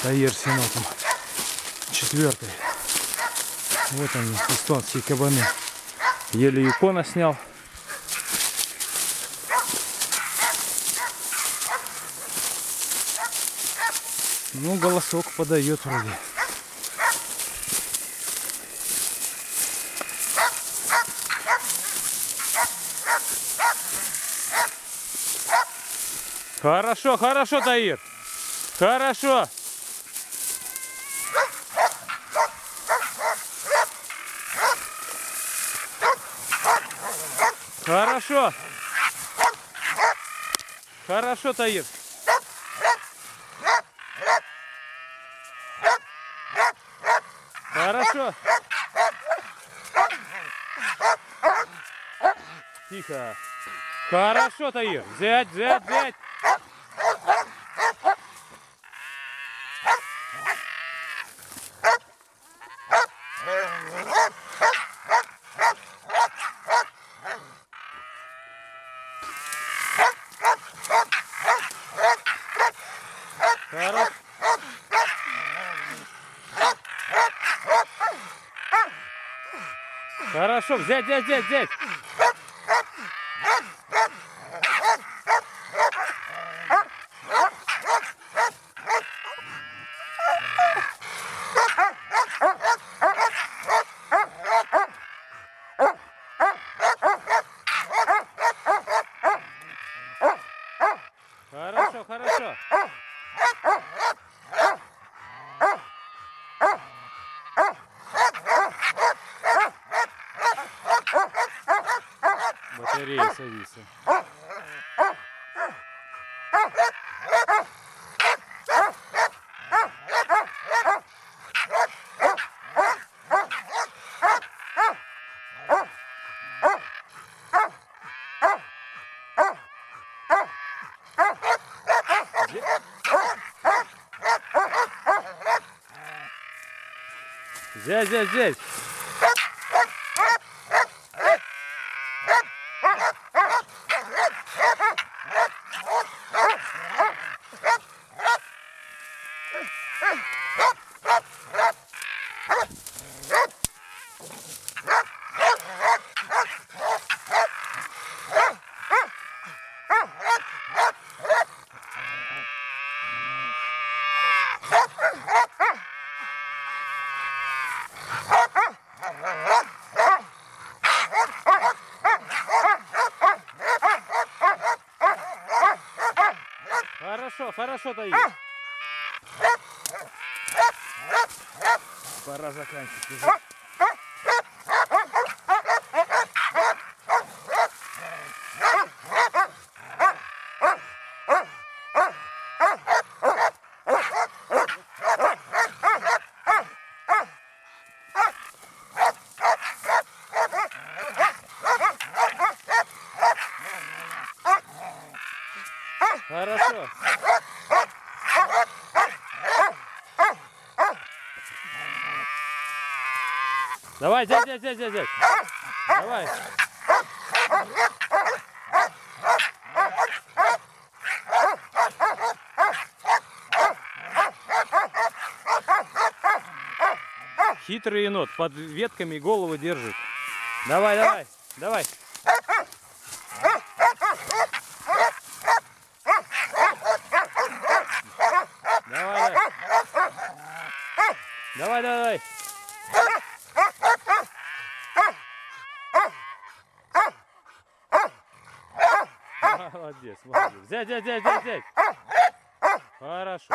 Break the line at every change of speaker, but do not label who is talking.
Таир с енотом. 4-й. Вот они, эстонские кабаны. Еле икона снял. Ну, голосок подает вроде. Хорошо, хорошо, Таир. Хорошо. Хорошо. Хорошо, Таир. Хорошо. Тихо. Хорошо, Таир. Взять, взять, взять. Хорошо, взять, взять, взять, взять. Хорошо, хорошо. Батарея садится. Взять, взять, взять. Хорошо, хорошо, Таир. Пора заканчивать. Хорошо. Давай, взять, взять, взять, взять. Давай. Хитрый енот, под ветками голову держит. Давай, давай, давай. Давай, давай, давай, давай. Молодец, молодец. Взять, взять, взять, взять, взять. Хорошо.